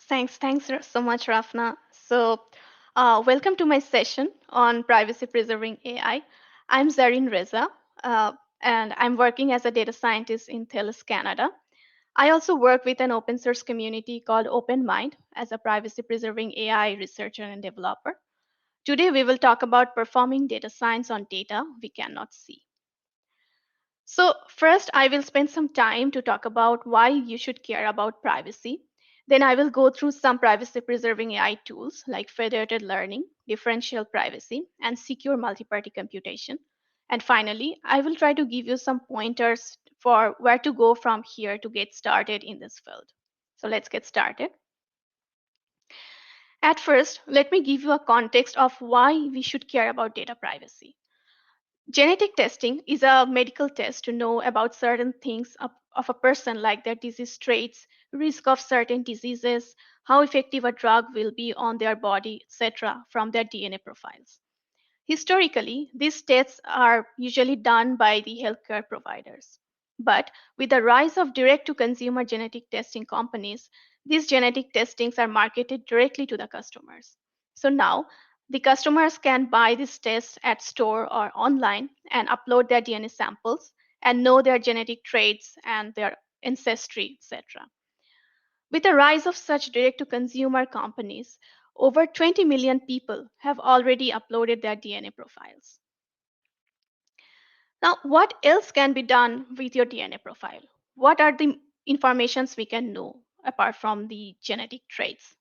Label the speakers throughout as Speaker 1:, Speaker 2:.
Speaker 1: Thanks so much, Rafna. Welcome to my session on privacy preserving AI. I'm Zarreen Reza, uh, and I'm working as a data scientist in TELUS, Canada. I also work with an open source community called OpenMind as a privacy preserving AI researcher and developer. Today, we will talk about performing data science on data we cannot see. So, first, I will spend some time to talk about why you should care about privacy. Then, I will go through some privacy preserving AI tools like federated learning, differential privacy, and secure multiparty computation. And finally, I will try to give you some pointers for where to go from here to get started in this field. So, let's get started. At first, let me give you a context of why we should care about data privacy. Genetic testing is a medical test to know about certain things of a person, like their disease traits, risk of certain diseases, how effective a drug will be on their body, etc., from their DNA profiles. Historically, these tests are usually done by the healthcare providers. But with the rise of direct to consumer genetic testing companies, these genetic testings are marketed directly to the customers. So now, the customers can buy these tests at store or online and upload their DNA samples and know their genetic traits and their ancestry, etc. With the rise of such direct to consumer companies, over 20 million people have already uploaded their DNA profiles. Now, what else can be done with your DNA profile? What are the informations we can know apart from the genetic traits?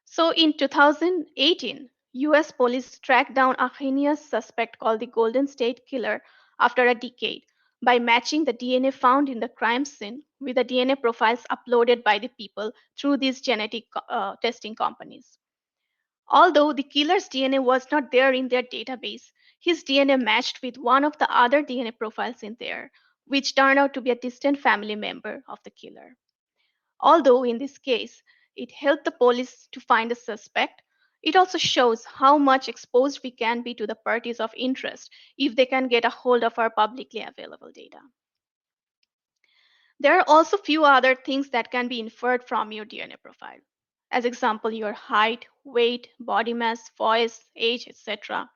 Speaker 1: So in 2018, US police tracked down a heinous suspect called the Golden State Killer after a decade by matching the DNA found in the crime scene with the DNA profiles uploaded by the people through these genetic testing companies. Although the killer's DNA was not there in their database, his DNA matched with one of the other DNA profiles in there, which turned out to be a distant family member of the killer. Although in this case, it helped the police to find a suspect, it also shows how much exposed we can be to the parties of interest if they can get a hold of our publicly available data. There are also few other things that can be inferred from your DNA profile. As example, your height, weight, body mass, voice, age, etc.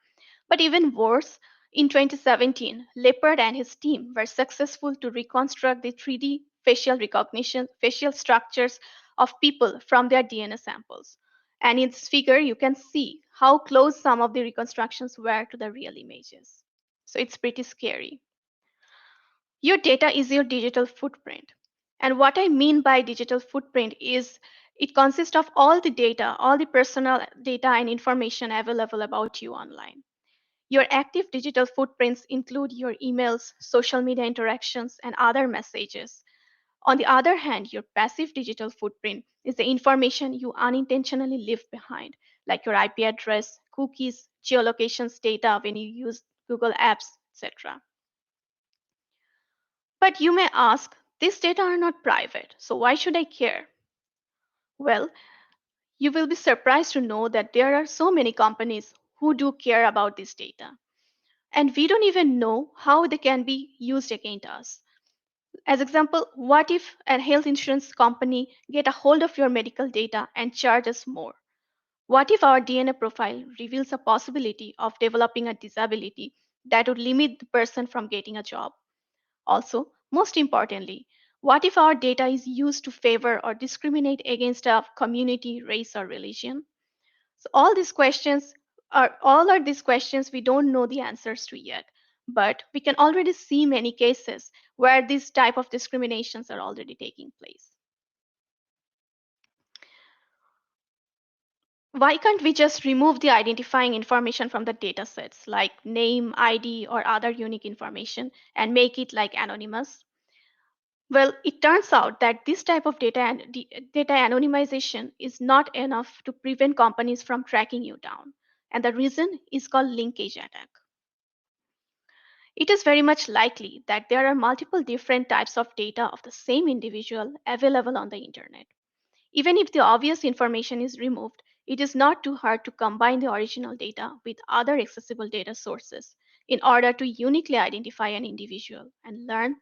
Speaker 1: But even worse, in 2017, Leopard and his team were successful to reconstruct the 3D facial recognition, facial structures of people from their DNA samples. And in this figure, you can see how close some of the reconstructions were to the real images. So it's pretty scary. Your data is your digital footprint. And what I mean by digital footprint is it consists of all the data, all the personal data and information available about you online. Your active digital footprints include your emails, social media interactions, and other messages. On the other hand, your passive digital footprint is the information you unintentionally leave behind, like your IP address, cookies, geolocations data when you use Google Apps, etc. But you may ask, these data are not private, so why should I care? Well, you will be surprised to know that there are so many companies who do care about this data. And we don't even know how they can be used against us. As example, what if a health insurance company get a hold of your medical data and charge us more? What if our DNA profile reveals a possibility of developing a disability that would limit the person from getting a job? Also, most importantly, what if our data is used to favor or discriminate against a community, race, or religion? So all are these questions we don't know the answers to yet, but we can already see many cases where these type of discriminations are already taking place. Why can't we just remove the identifying information from the data sets like name, ID, or other unique information and make it like anonymous? Well, it turns out that this type of data anonymization is not enough to prevent companies from tracking you down. And the reason is called linkage attack. It is very much likely that there are multiple different types of data of the same individual available on the internet. Even if the obvious information is removed, it is not too hard to combine the original data with other accessible data sources in order to uniquely identify an individual and learn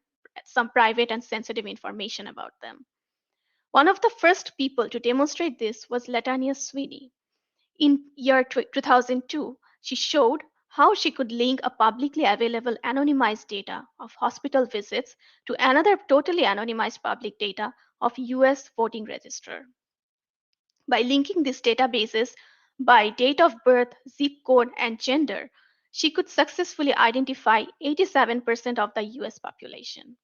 Speaker 1: some private and sensitive information about them. One of the first people to demonstrate this was Latanya Sweeney. In year 2002, she showed how she could link a publicly available anonymized data of hospital visits to another totally anonymized public data of US voting register. By linking these databases by date of birth, zip code, and gender, she could successfully identify 87% of the US population.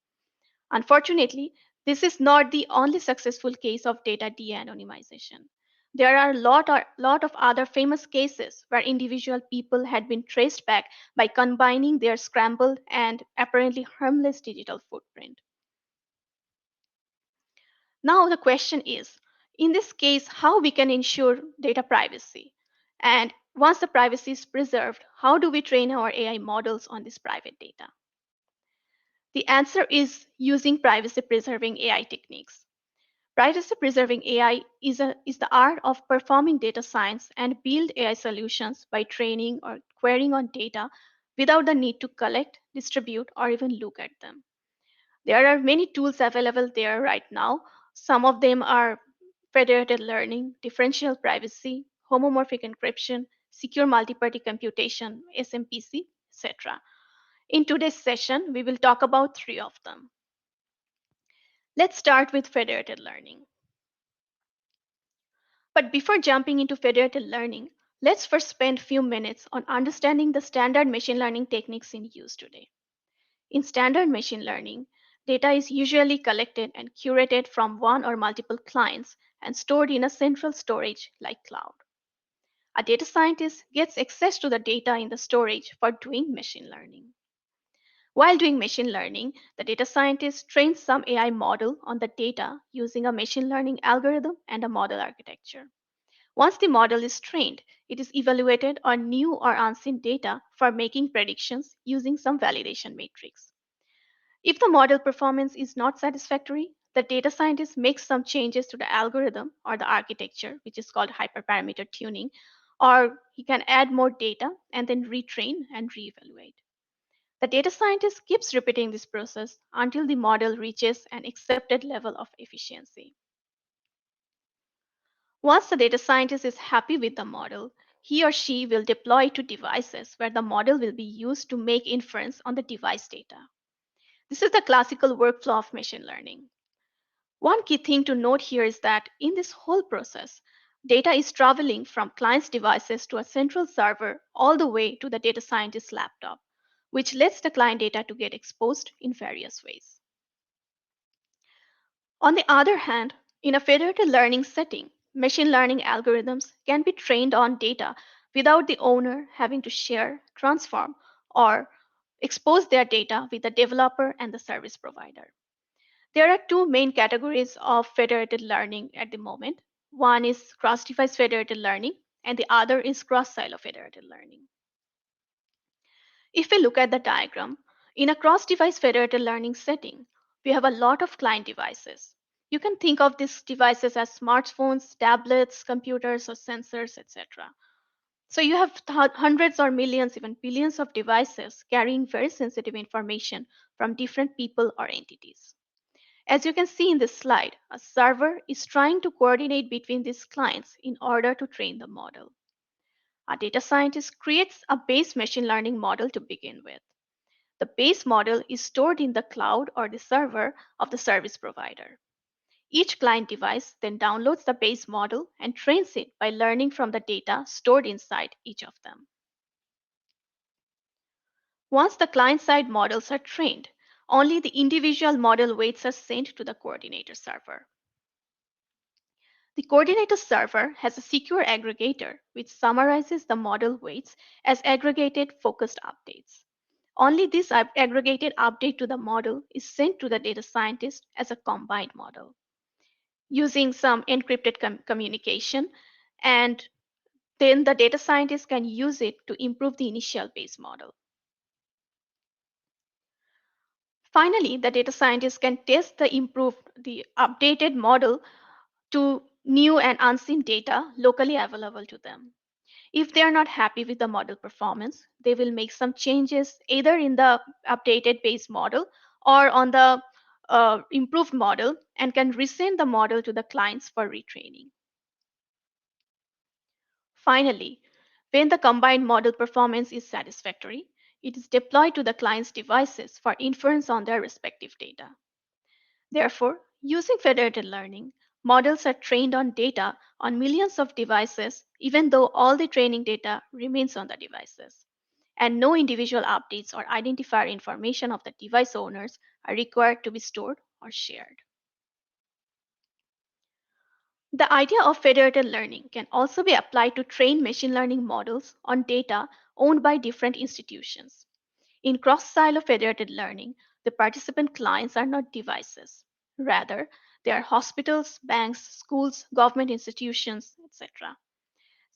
Speaker 1: Unfortunately, this is not the only successful case of data de-anonymization. There are a lot of other famous cases where individual people had been traced back by combining their scrambled and apparently harmless digital footprint. Now the question is, in this case, how we can ensure data privacy? And once the privacy is preserved, how do we train our AI models on this private data? The answer is using privacy preserving AI techniques. Privacy preserving AI is the art of performing data science and build AI solutions by training or querying on data without the need to collect, distribute, or even look at them. There are many tools available there right now. Some of them are Federated Learning, Differential Privacy, Homomorphic Encryption, Secure Multiparty Computation, SMPC, etc. In today's session, we will talk about three of them. Let's start with Federated Learning. But before jumping into federated learning, let's first spend a few minutes on understanding the standard machine learning techniques in use today. In standard machine learning, data is usually collected and curated from one or multiple clients and stored in a central storage like cloud. A data scientist gets access to the data in the storage for doing machine learning. While doing machine learning, the data scientist trains some AI model on the data using a machine learning algorithm and a model architecture. Once the model is trained, it is evaluated on new or unseen data for making predictions using some validation matrix. If the model performance is not satisfactory, the data scientist makes some changes to the algorithm or the architecture, which is called hyperparameter tuning, or he can add more data and then retrain and reevaluate. The data scientist keeps repeating this process until the model reaches an accepted level of efficiency. Once the data scientist is happy with the model, he or she will deploy it to devices where the model will be used to make inference on the device data. This is the classical workflow of machine learning. One key thing to note here is that in this whole process, data is traveling from clients' devices to a central server all the way to the data scientist's laptop, which lets the client data to get exposed in various ways. On the other hand, in a federated learning setting, machine learning algorithms can be trained on data without the owner having to share, transform, or expose their data with the developer and the service provider. There are two main categories of federated learning at the moment. One is cross device federated learning, and the other is cross silo federated learning. If we look at the diagram, in a cross-device federated learning setting, we have a lot of client devices. You can think of these devices as smartphones, tablets, computers, or sensors, etc. So you have hundreds or millions, even billions of devices carrying very sensitive information from different people or entities. As you can see in this slide, a server is trying to coordinate between these clients in order to train the model. A data scientist creates a base machine learning model to begin with. The base model is stored in the cloud or the server of the service provider. Each client device then downloads the base model and trains it by learning from the data stored inside each of them. Once the client-side models are trained, only the individual model weights are sent to the coordinator server. The coordinator server has a secure aggregator which summarizes the model weights as aggregated focused updates. Only this aggregated update to the model is sent to the data scientist as a combined model using some encrypted communication, and then the data scientist can use it to improve the initial base model. Finally, the data scientist can test the updated model to new and unseen data locally available to them. If they are not happy with the model performance, they will make some changes either in the updated base model or on the improved model and can resend the model to the clients for retraining. Finally, when the combined model performance is satisfactory, it is deployed to the client's devices for inference on their respective data. Therefore, using federated learning, models are trained on data on millions of devices, even though all the training data remains on the devices. And no individual updates or identifier information of the device owners are required to be stored or shared. The idea of federated learning can also be applied to train machine learning models on data owned by different institutions. In cross-silo federated learning, the participant clients are not devices. Rather, they are hospitals, banks, schools, government institutions, etc.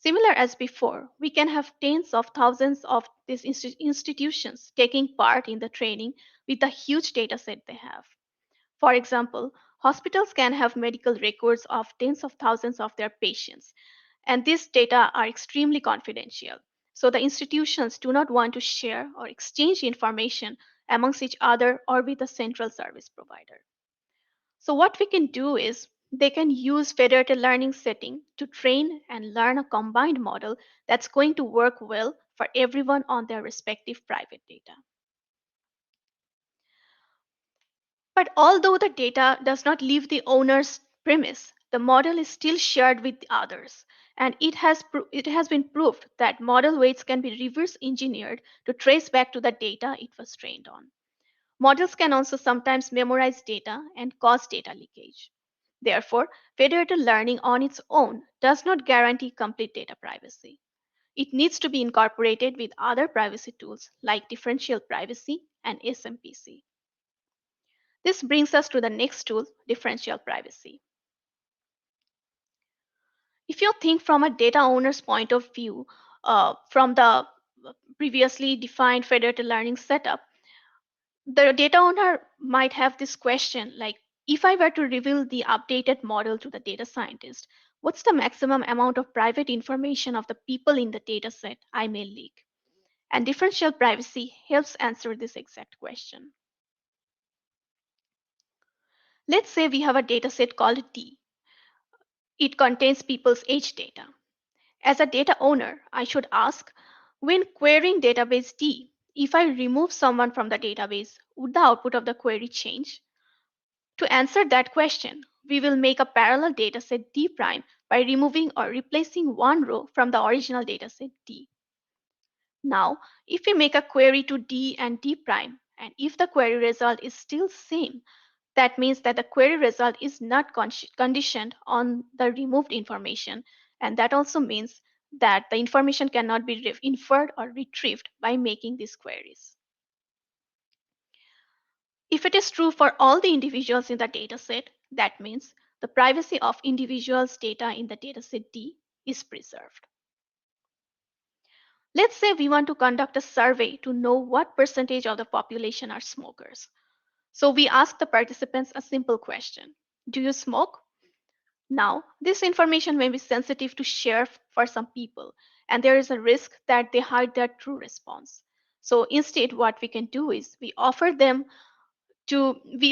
Speaker 1: Similar as before, we can have tens of thousands of these institutions taking part in the training with the huge data set they have. For example, hospitals can have medical records of tens of thousands of their patients, and these data are extremely confidential. So the institutions do not want to share or exchange information amongst each other or with a central service provider. So what we can do is they can use federated learning setting to train and learn a combined model that's going to work well for everyone on their respective private data. But although the data does not leave the owner's premise, the model is still shared with others. And it has been proved that model weights can be reverse engineered to trace back to the data it was trained on. Models can also sometimes memorize data and cause data leakage. Therefore, federated learning on its own does not guarantee complete data privacy. It needs to be incorporated with other privacy tools like differential privacy and SMPC. This brings us to the next tool, differential privacy. If you think from a data owner's point of view, from the previously defined federated learning setup, the data owner might have this question like, if I were to reveal the updated model to the data scientist, what's the maximum amount of private information of the people in the data set I may leak? And differential privacy helps answer this exact question. Let's say we have a data set called D. It contains people's age data. As a data owner, I should ask, when querying database D, if I remove someone from the database, would the output of the query change? To answer that question, we will make a parallel dataset D prime by removing or replacing one row from the original dataset D. Now, if we make a query to D and D prime, and if the query result is still same, that means that the query result is not conditioned on the removed information, and that also means that the information cannot be inferred or retrieved by making these queries. If it is true for all the individuals in the dataset, that means the privacy of individuals' data in the dataset D is preserved. Let's say we want to conduct a survey to know what percentage of the population are smokers. So we ask the participants a simple question. Do you smoke? Now, this information may be sensitive to share for some people, and there is a risk that they hide their true response. So instead, what we can do is we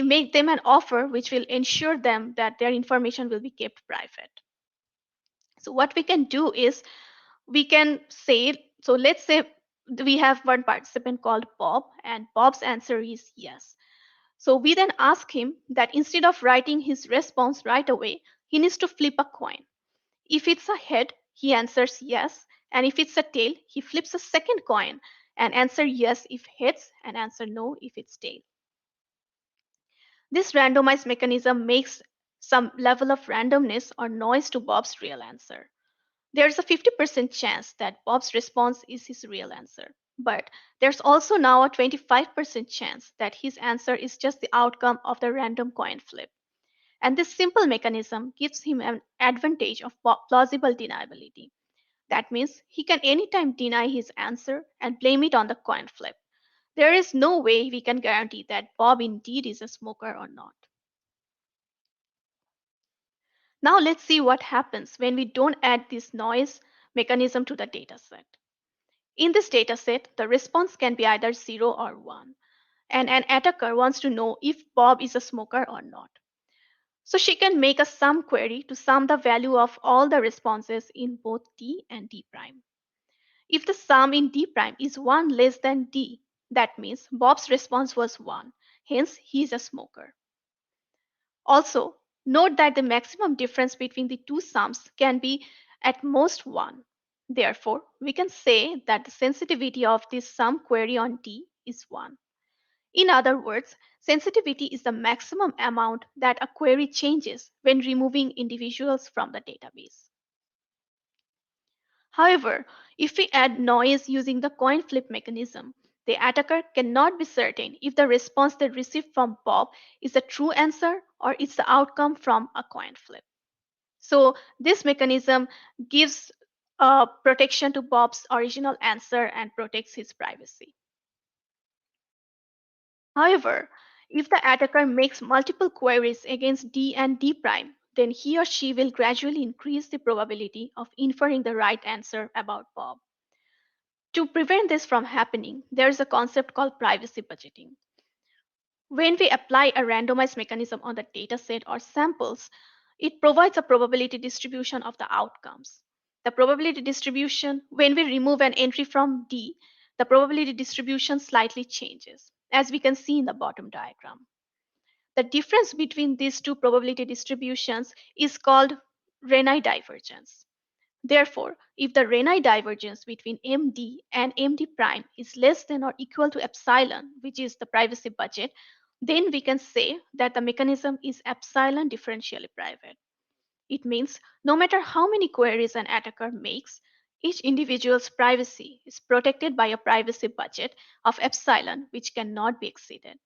Speaker 1: make them an offer which will ensure them that their information will be kept private. So what we can do is we can say, so let's say we have one participant called Bob, and Bob's answer is yes. So we then ask him that instead of writing his response right away, he needs to flip a coin. If it's a head, he answers yes, and if it's a tail, he flips a second coin and answer yes if heads and answer no if it's tail. This randomized mechanism makes some level of randomness or noise to Bob's real answer. There's a 50% chance that Bob's response is his real answer, but there's also now a 25% chance that his answer is just the outcome of the random coin flip. And this simple mechanism gives him an advantage of plausible deniability. That means he can anytime deny his answer and blame it on the coin flip. There is no way we can guarantee that Bob indeed is a smoker or not. Now let's see what happens when we don't add this noise mechanism to the dataset. In this dataset, the response can be either 0 or 1. and an attacker wants to know if Bob is a smoker or not. So she can make a sum query to sum the value of all the responses in both D and D prime. If the sum in D prime is 1 less than D, that means Bob's response was 1, hence he is a smoker. Also, note that the maximum difference between the two sums can be at most 1. Therefore, we can say that the sensitivity of this sum query on D is 1. In other words, sensitivity is the maximum amount that a query changes when removing individuals from the database. However, if we add noise using the coin flip mechanism, the attacker cannot be certain if the response they received from Bob is a true answer or it's the outcome from a coin flip. So, this mechanism gives protection to Bob's original answer and protects his privacy. However, if the attacker makes multiple queries against D and D prime, then he or she will gradually increase the probability of inferring the right answer about Bob. To prevent this from happening, there is a concept called privacy budgeting. When we apply a randomized mechanism on the dataset or samples, it provides a probability distribution of the outcomes. The probability distribution, when we remove an entry from D, the probability distribution slightly changes, as we can see in the bottom diagram. The difference between these two probability distributions is called Renai divergence. Therefore, if the Renai divergence between MD and MD prime is less than or equal to epsilon, which is the privacy budget, then we can say that the mechanism is epsilon differentially private. It means no matter how many queries an attacker makes, each individual's privacy is protected by a privacy budget of epsilon, which cannot be exceeded.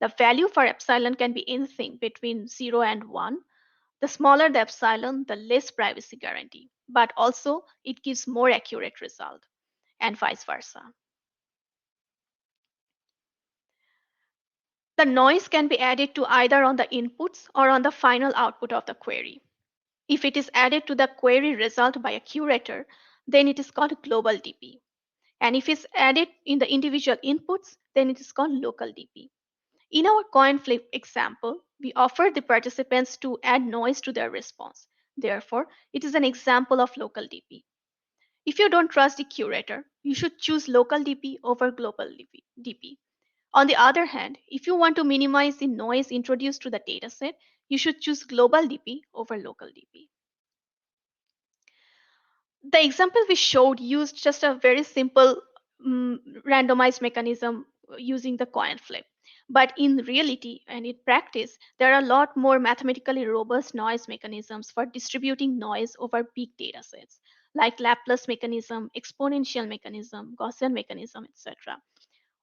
Speaker 1: The value for epsilon can be anything between 0 and 1. The smaller the epsilon, the less privacy guarantee, but also it gives more accurate result, and vice versa. The noise can be added to either on the inputs or on the final output of the query. If it is added to the query result by a curator, then it is called global DP. And if it's added in the individual inputs, then it is called local DP. In our coin flip example, we offered the participants to add noise to their response. Therefore, it is an example of local DP. If you don't trust the curator, you should choose local DP over global DP. On the other hand, if you want to minimize the noise introduced to the dataset, you should choose global DP over local DP. The example we showed used just a very simple randomized mechanism using the coin flip. But in reality and in practice, there are a lot more mathematically robust noise mechanisms for distributing noise over big data sets, like Laplace mechanism, exponential mechanism, Gaussian mechanism, etc.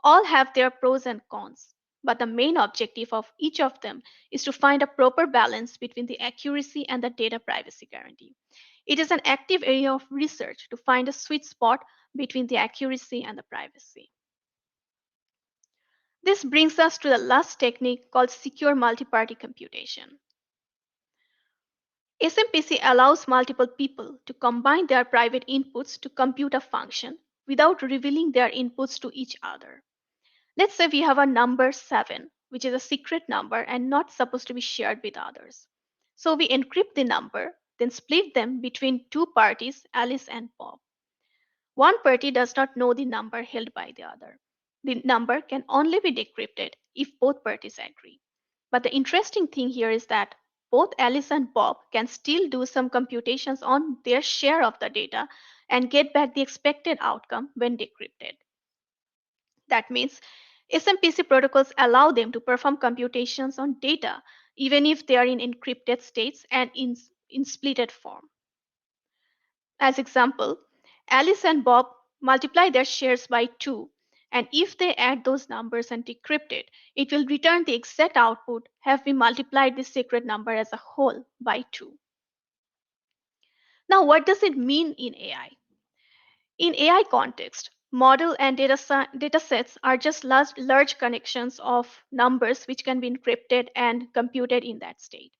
Speaker 1: All have their pros and cons, but the main objective of each of them is to find a proper balance between the accuracy and the data privacy guarantee. It is an active area of research to find a sweet spot between the accuracy and the privacy. This brings us to the last technique called secure multi-party computation. SMPC allows multiple people to combine their private inputs to compute a function without revealing their inputs to each other. Let's say we have a number 7, which is a secret number and not supposed to be shared with others. So we encrypt the number, then split them between two parties, Alice and Bob. One party does not know the number held by the other. The number can only be decrypted if both parties agree. But the interesting thing here is that both Alice and Bob can still do some computations on their share of the data and get back the expected outcome when decrypted. That means SMPC protocols allow them to perform computations on data even if they are in encrypted states and in splitted form. As example, Alice and Bob multiply their shares by 2, and if they add those numbers and decrypt it, it will return the exact output have we multiplied the secret number as a whole by 2. Now, what does it mean in AI? In AI context, model and data sets are just large connections of numbers which can be encrypted and computed in that state.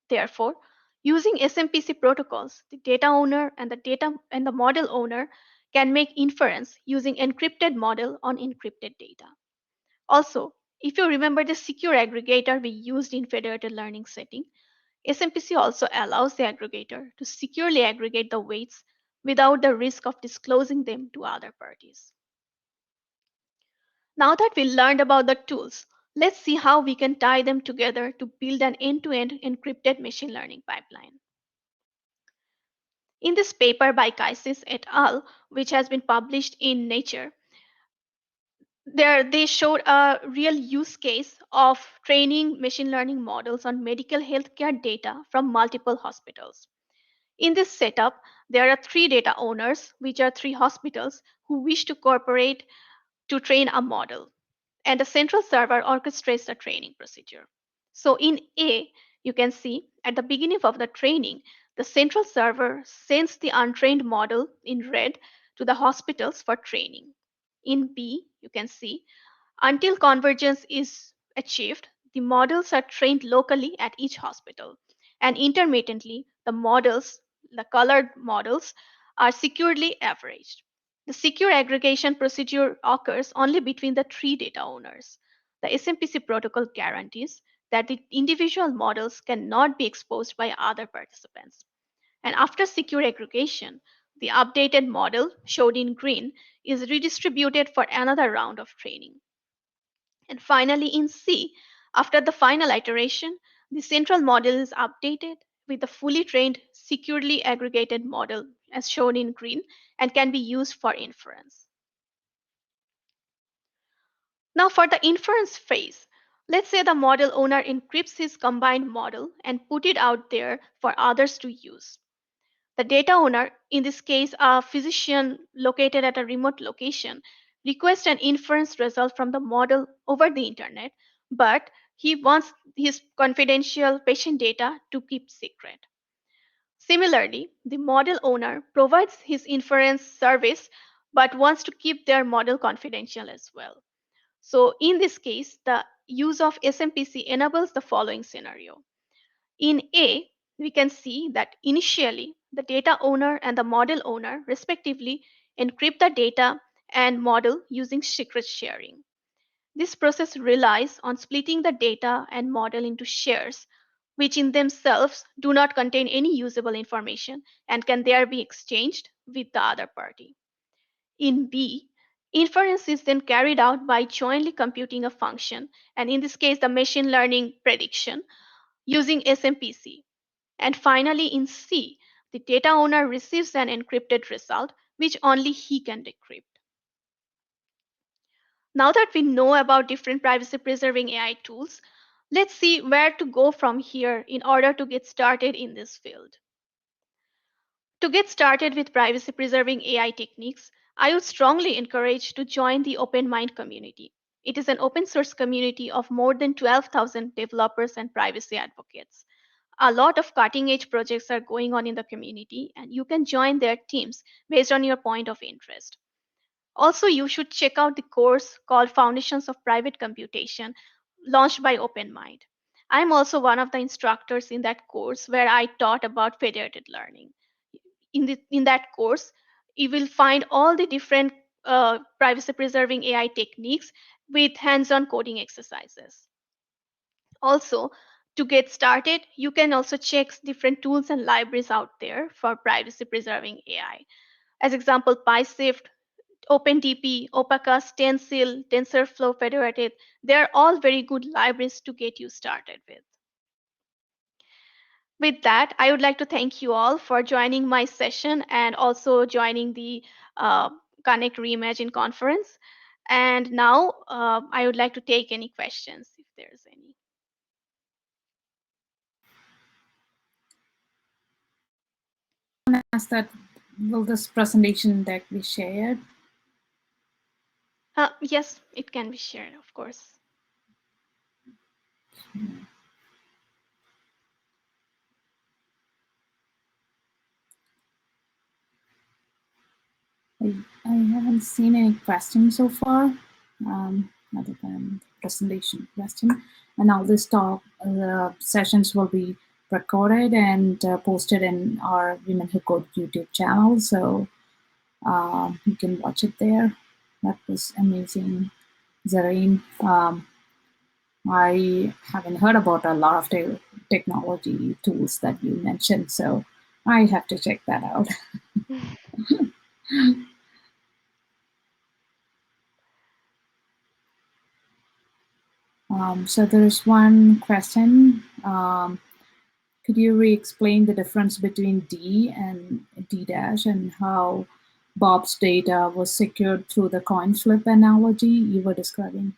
Speaker 1: Therefore, using SMPC protocols, the data owner and the model owner can make inference using encrypted model on encrypted data. Also, If you remember the secure aggregator we used in federated learning setting, SMPC also allows the aggregator to securely aggregate the weights without the risk of disclosing them to other parties. Now that we learned about the tools, let's see how we can tie them together to build an end-to-end encrypted machine learning pipeline. In this paper by Kaisis et al., which has been published in Nature, they showed a real use case of training machine learning models on medical healthcare data from multiple hospitals. In this setup, there are three data owners, which are three hospitals who wish to cooperate to train a model, and a central server orchestrates the training procedure. So in A, you can see at the beginning of the training, the central server sends the untrained model in red to the hospitals for training. In B, you can see until convergence is achieved, the models are trained locally at each hospital, and intermittently, the colored models, are securely averaged. The secure aggregation procedure occurs only between the three data owners. The SMPC protocol guarantees that the individual models cannot be exposed by other participants. And after secure aggregation, the updated model, showed in green, is redistributed for another round of training. And finally, in C, after the final iteration, the central model is updated with a fully trained, securely aggregated model, as shown in green, and can be used for inference. Now, for the inference phase, let's say the model owner encrypts his combined model and put it out there for others to use. The data owner, in this case a physician located at a remote location, requests an inference result from the model over the internet, but he wants his confidential patient data to keep secret. Similarly, the model owner provides his inference service but wants to keep their model confidential as well. So in this case, the use of SMPC enables the following scenario. In A, we can see that initially the data owner and the model owner respectively encrypt the data and model using secret sharing. This process relies on splitting the data and model into shares, which in themselves do not contain any usable information and can there be exchanged with the other party. In B, inference is then carried out by jointly computing a function, and in this case, the machine learning prediction using SMPC. And finally, in C, the data owner receives an encrypted result, which only he can decrypt. Now that we know about different privacy preserving AI tools, let's see where to go from here in order to get started in this field. To get started with privacy preserving AI techniques, I would strongly encourage to join the OpenMind community. It is an open source community of more than 12,000 developers and privacy advocates. A lot of cutting edge projects are going on in the community, and you can join their teams based on your point of interest. Also, you should check out the course called Foundations of Private Computation, launched by OpenMind. I'm also one of the instructors in that course where I taught about federated learning. In that course, you will find all the different privacy preserving AI techniques with hands on coding exercises. Also, to get started, you can also check different tools and libraries out there for privacy preserving AI. As example, PySift, OpenDP, Opacus, Stencil, TensorFlow, Federated, they're all very good libraries to get you started with. With that, I would like to thank you all for joining my session and also joining the Connect Reimagine conference. And now I would like to take any questions if there's any.
Speaker 2: Ask that, will this presentation deck be shared?
Speaker 1: Yes, it can be shared, of course.
Speaker 2: I haven't seen any questions so far, other than the presentation question. And all this talk sessions will be recorded and posted in our Women Who Code YouTube channel, so you can watch it there. That was amazing, Zarreen. I haven't heard about a lot of technology tools that you mentioned, so I have to check that out. So there's one question. Could you re-explain the difference between D and D dash and how Bob's data was secured through the coin flip analogy you were describing?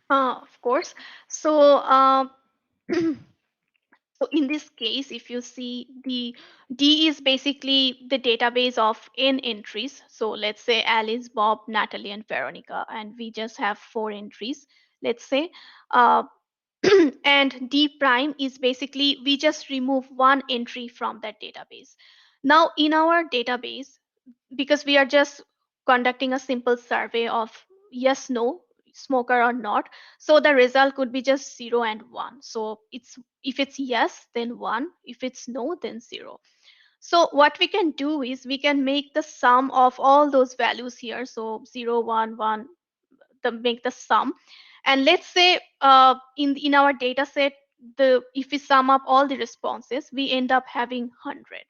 Speaker 1: Of course. So, so in this case, if you see the D is basically the database of n entries. So let's say Alice, Bob, Natalie, and Veronica, and we just have 4 entries, let's say. Uh, and D prime is basically we just remove one entry from that database. Now, in our database, because we are just conducting a simple survey of yes, no, smoker or not, so the result could be just 0 and 1. So it's if it's yes, then 1; if it's no, then 0. So what we can do is we can make the sum of all those values here, so 0, 1, 1, make the sum. And let's say in our data set, the if we sum up all the responses, we end up having 100.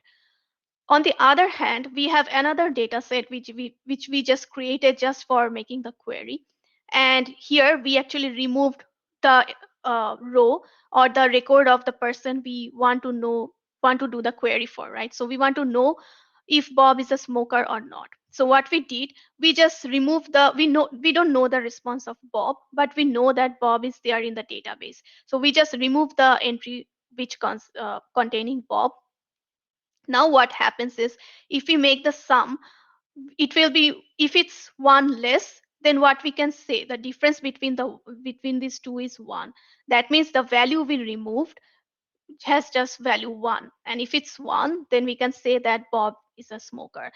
Speaker 1: On the other hand, we have another data set which we just created just for making the query. And here we actually removed the row or the record of the person we want to do the query for, right? So we want to know if Bob is a smoker or not. So what we did, we just removed the we don't know the response of Bob, but we know that Bob is there in the database. So we just remove the entry which containing Bob. Now what happens is if we make the sum, it will be if it's one less, then what we can say the difference between these two is one. That means the value we removed has just value one. And if it's one, then we can say that Bob is a smoker.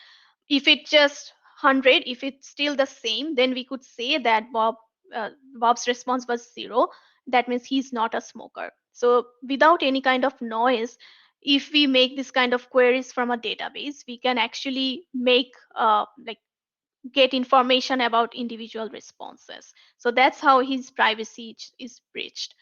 Speaker 1: If it just 100, if it's still the same, then we could say that Bob's response was 0. That means he's not a smoker. So without any kind of noise, if we make this kind of queries from a database, we can actually make like get information about individual responses. So that's how his privacy is breached.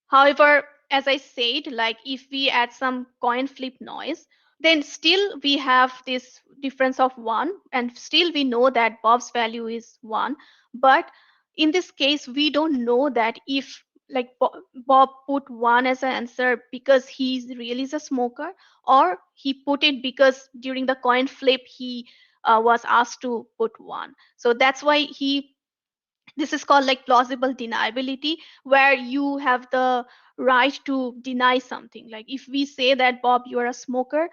Speaker 1: However, as I said, like if we add some coin flip noise, then still we have this difference of 1, and still we know that Bob's value is 1. But in this case, we don't know that if like Bob put 1 as an answer because he really is a smoker, or he put it because during the coin flip he was asked to put 1. So that's why this is called like plausible deniability, where you have the right to deny something. Like if we say that Bob, you are a smoker,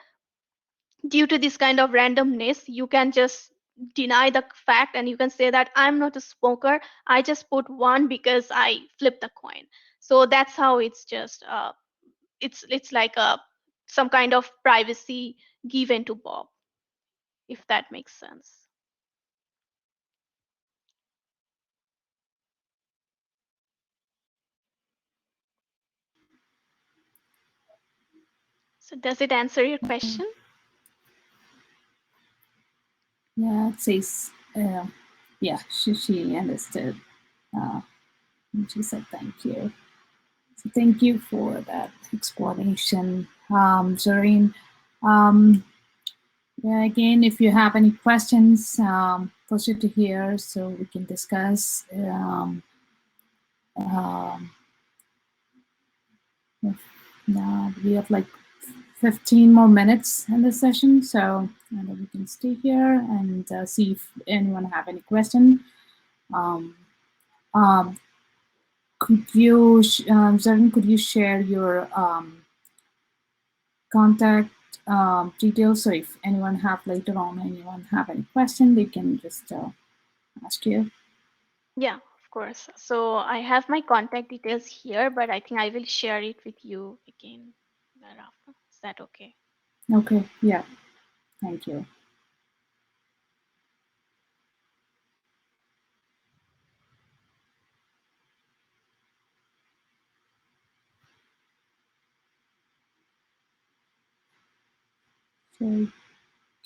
Speaker 1: due to this kind of randomness, you can just deny the fact and you can say that I'm not a smoker, I just put 1 because I flipped the coin. So that's how it's just it's like a some kind of privacy given to Bob, if that makes sense. So does it answer your question?
Speaker 2: Yeah, it says, yeah, she understood. Uh, and she said thank you. So thank you for that explanation, Zarreen. Um, yeah, again, if you have any questions, post it here so we can discuss. Um, now we have like 15 more minutes in this session, so we can stay here and see if anyone have any question. Um, um, Zarreen, could you share your contact details? So if anyone have later on, anyone have any question, they can just ask you.
Speaker 1: Yeah, of course. So I have my contact details here, but I think I will share it with you again thereafter. Is that okay?
Speaker 2: Okay, yeah, thank you. So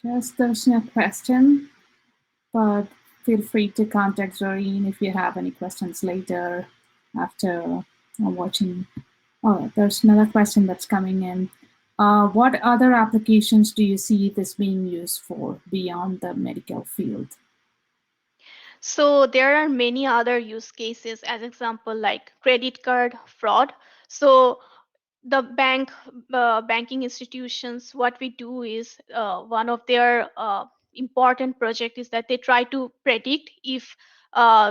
Speaker 2: guess there's no question, but feel free to contact Zarreen if you have any questions later. after watching. Oh, there's another question that's coming in. What other applications do you see this being used for beyond the medical field?
Speaker 1: So there are many other use cases, as example, like credit card fraud. So the banking institutions, what we do is one of their important project is that they try to predict if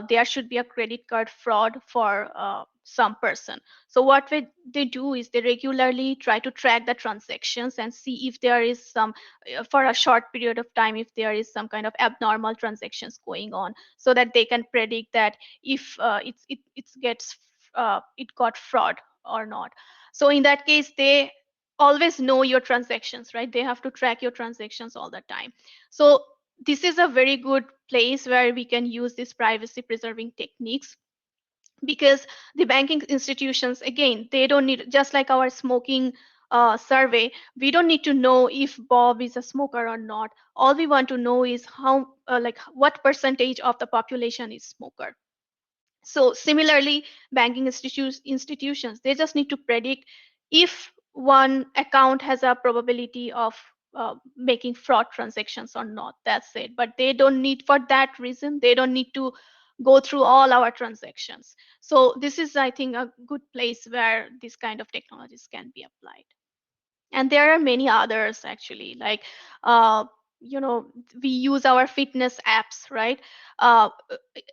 Speaker 1: there should be a credit card fraud for some person. So what they do is they regularly try to track the transactions and see if there is some for a short period of time, if there is some kind of abnormal transactions going on, so that they can predict that if it got fraud or not. So in that case, they always know your transactions, right? They have to track your transactions all the time. So this is a very good place where we can use these privacy preserving techniques, because the banking institutions, again, they don't need, just like our smoking survey, we don't need to know if Bob is a smoker or not. All we want to know is how like what percentage of the population is smoker. So similarly, banking institutions, they just need to predict if one account has a probability of making fraud transactions or not. That's it. But they don't need, for that reason, they don't need to go through all our transactions. So this is, I think, a good place where this kind of technologies can be applied. And there are many others actually, like uh, we use our fitness apps, right?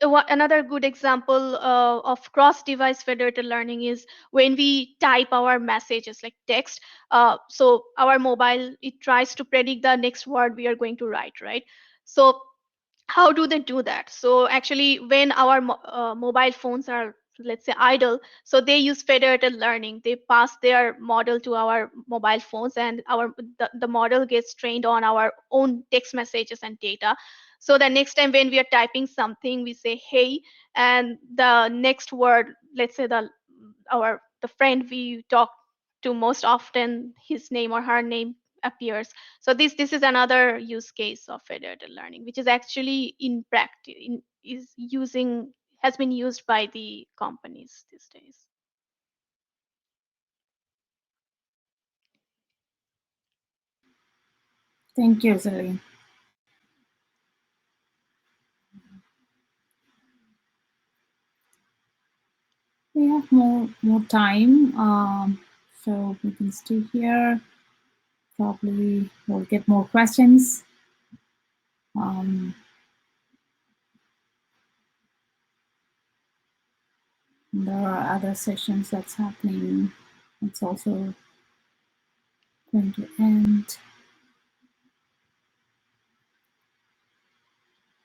Speaker 1: Another good example of cross device federated learning is when we type our messages like text. So our mobile, it tries to predict the next word we are going to write, right? So how do they do that? So actually, when our mobile phones are, let's say, idle, so they use federated learning. They pass their model to our mobile phones, and the model gets trained on our own text messages and data. So the next time when we are typing something, we say hey, and the next word, let's say the friend we talk to most often, his name or her name appears. So this is another use case of federated learning, which is actually in practice is using has been used by the companies these days.
Speaker 2: Thank you, Zarreen. We have more time, so we can stay here. Probably we'll get more questions. Um, there are other sessions that's happening. It's also going to end.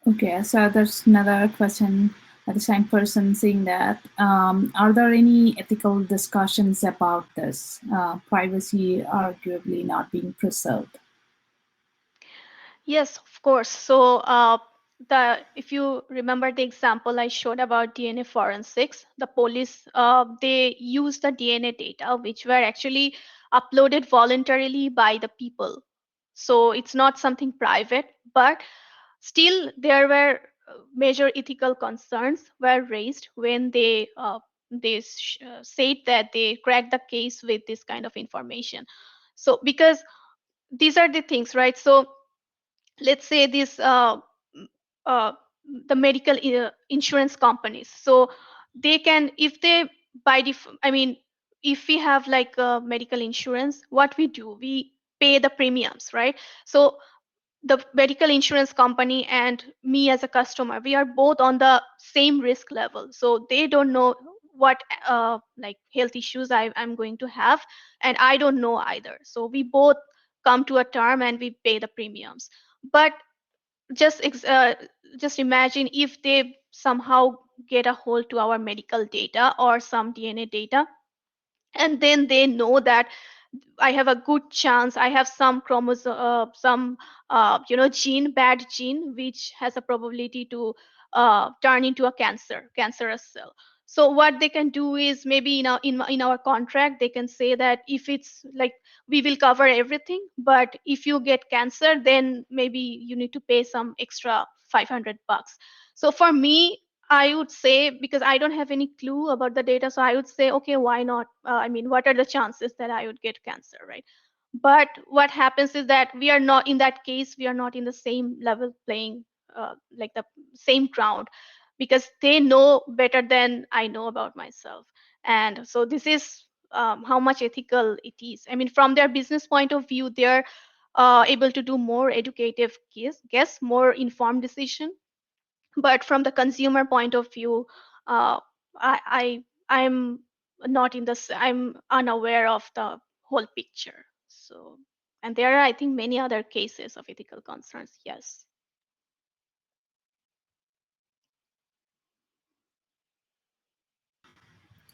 Speaker 2: Okay, so there's another question by the same person saying that are there any ethical discussions about this privacy arguably not being preserved?
Speaker 1: Yes, of course. So the if you remember the example I showed about DNA forensics, the police they use the DNA data which were actually uploaded voluntarily by the people. So it's not something private, but still there were major ethical concerns were raised when they said that they cracked the case with this kind of information. So because these are the things, right? So let's say this uh, the medical insurance companies, so they can, if they I mean, if we have like medical insurance, what we do, we pay the premiums, right? So the medical insurance company and me as a customer, we are both on the same risk level, so they don't know what like health issues I'm going to have, and I don't know either, so we both come to a term and we pay the premiums. But just just imagine if they somehow get a hold to our medical data or some DNA data, and then they know that I have a good chance. I have some chromosome, some bad gene, which has a probability to turn into a cancerous cell. So what they can do is maybe in our contract they can say that if it's like we will cover everything, but if you get cancer, then maybe you need to pay some extra $500. So for me, I would say, because I don't have any clue about the data, so I would say, okay, why not? I mean, what are the chances that I would get cancer, right? But what happens is that we are not, in that case, we are not in the same level playing, like the same ground, because they know better than I know about myself. And so this is how much ethical it is. I mean, from their business point of view, they're able to do more educative guess, more informed decision. But from the consumer point of view, uh, I'm not in this. I'm unaware of the whole picture. So, and there are, I think, many other cases of ethical concerns. Yes.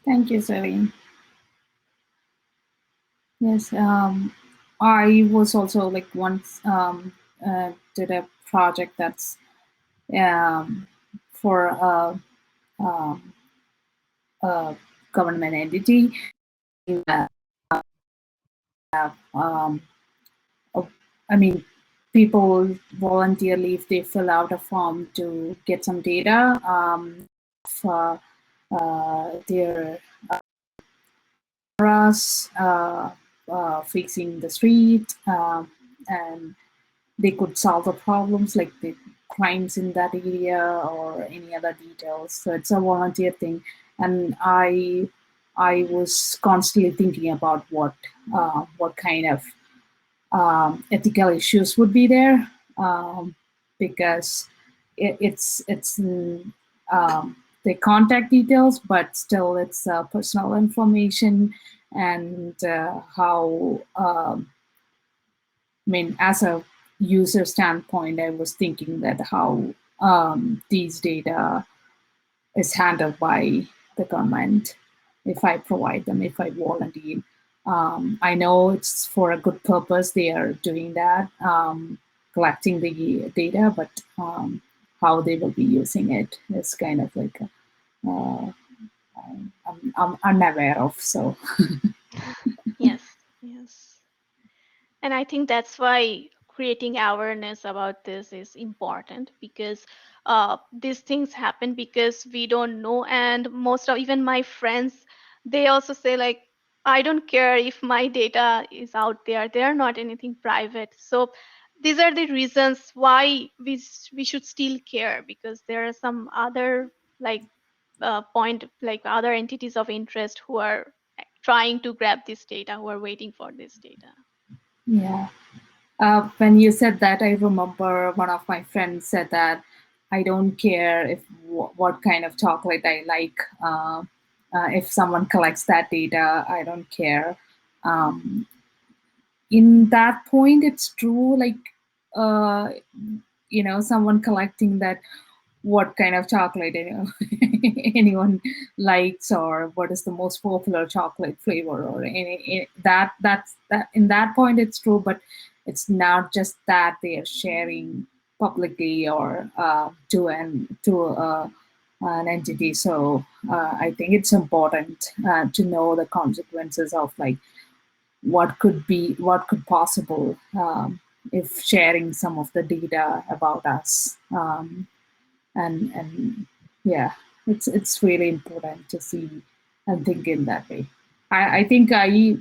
Speaker 2: Thank you, Zarreen. Yes, I was also like once did a project that's um, for um, a government entity. Um, uh, I mean, people voluntarily, if they fill out a form to get some data for their cameras facing the street, and they could solve the problems like the crimes in that area or any other details. So it's a volunteer thing, and I was constantly thinking about what kind of ethical issues would be there, because it's the contact details, but still it's personal information, and how I mean, as a user standpoint, I was thinking that how these data is handled by the government if I provide them, if I volunteer. I know it's for a good purpose. They are doing that, collecting the data, but how they will be using it is kind of like I'm unaware of. So
Speaker 1: Yes. Yes. And I think that's why creating awareness about this is important, because these things happen because we don't know. And most of, even my friends, they also say like, I don't care if my data is out there. They are not anything private. So these are the reasons why we should still care, because there are some other, like, point, like other entities of interest who are trying to grab this data, who are waiting for this data.
Speaker 2: yeah. When you said that, I remember one of my friends said that I don't care if what kind of chocolate I like. If someone collects that data, I don't care. Um, in that point, it's true. Like, uh, someone collecting that, what kind of chocolate anyone likes, or what is the most popular chocolate flavor, or that in that point it's true, but it's not just that they are sharing publicly or to an entity. So I think it's important to know the consequences of like what could possible if sharing some of the data about us. And yeah, it's really important to see and think in that way. I think I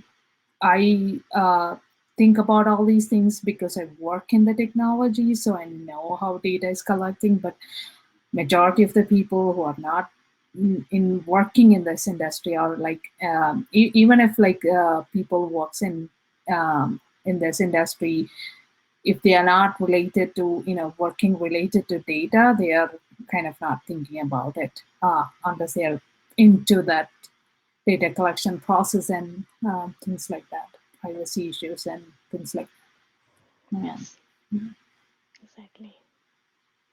Speaker 2: think about all these things because I work in the technology, so I know how data is collecting. But majority of the people who are not in working in this industry are like even if like people works in this industry, if they are not related to working related to data, they are kind of not thinking about it unless they are into that data collection process and things like that, privacy issues and things like that.
Speaker 1: Yes, exactly.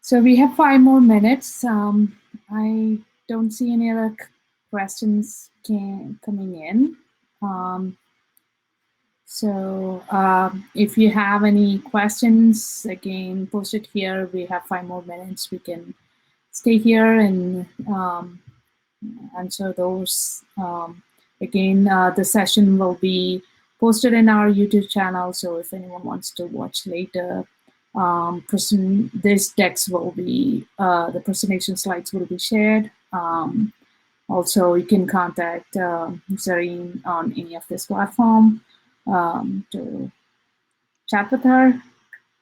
Speaker 2: So we have 5 more minutes. I don't see any other questions coming in. Um, so if you have any questions, again, post it here. We have 5 more minutes. We can stay here and answer those. Again, the session will be posted in our YouTube channel. So if anyone wants to watch later, This decks will be, the presentation slides will be shared. Also, you can contact Zarreen on any of this platform to chat with her,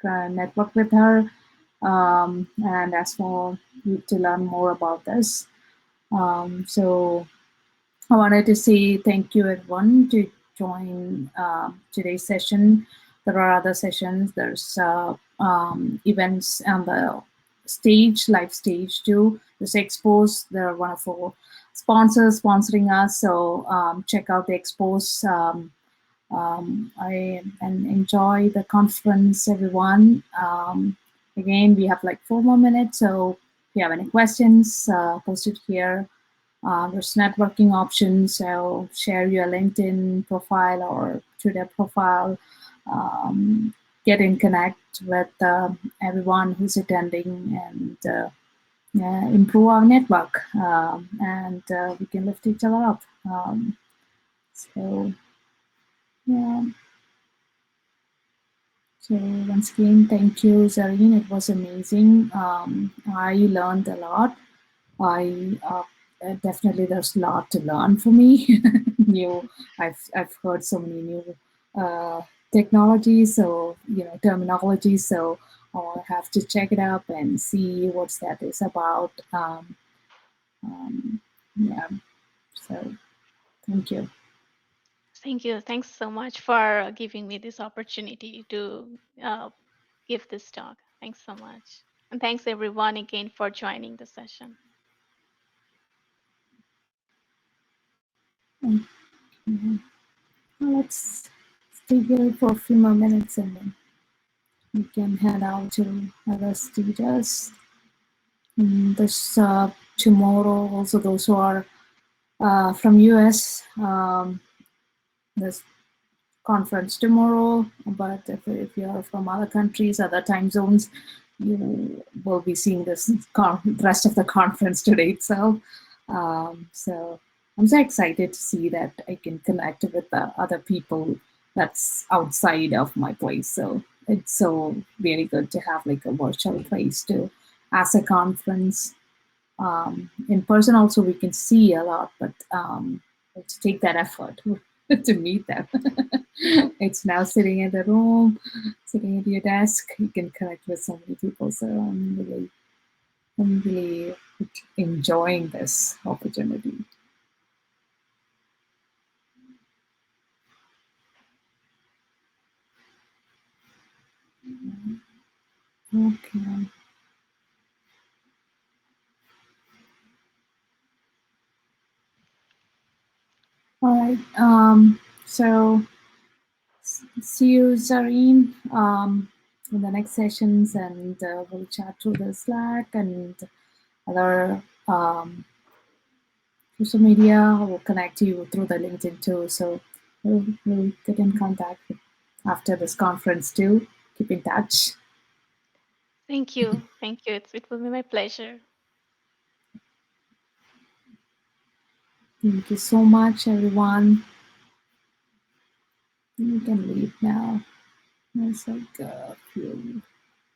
Speaker 2: network with her, and ask for you to learn more about this. So I wanted to say thank you everyone to join today's session. There are other sessions. There's events on the stage, live stage too. There's expos. There are wonderful sponsors sponsoring us. So check out the expos. I and enjoy the conference, everyone. Again, we have like 4 more minutes. So if you have any questions, post it here. There's networking options, so share your LinkedIn profile or Twitter profile. Get in connect with everyone who's attending and improve our network. And we can lift each other up. So, yeah. So once again, thank you, Zarreen. It was amazing. I learned a lot. I definitely there's a lot to learn for me. New, I've heard so many new technologies, so terminology. So I'll have to check it up and see what that is about. Yeah. So thank you.
Speaker 1: Thank you. Thanks so much for giving me this opportunity to give this talk. Thanks so much. And thanks everyone again for joining the session.
Speaker 2: Okay. Well, let's stay here for a few more minutes and then we can head out to other stages. This tomorrow, also those who are from US, there's conference tomorrow, but if you're from other countries, other time zones, you will be seeing this rest of the conference today itself. So I'm so excited to see that I can connect with the other people that's outside of my place. So it's so really good to have like a virtual place to as a conference. In person also we can see a lot, but let's take that effort to meet them. It's now sitting in the room, sitting at your desk. You can connect with so many people. So I'm really enjoying this opportunity. Okay. All right. So see you, Zarreen, in the next sessions, and we'll chat through the Slack and other social media. Will connect you through the LinkedIn too. So we'll get in contact after this conference too. Keep in touch.
Speaker 1: Thank you. Thank you. It will be my pleasure.
Speaker 2: Thank you so much, everyone. You can leave now. There's like a few,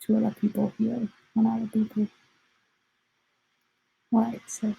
Speaker 2: two other people here, one other people. All right, so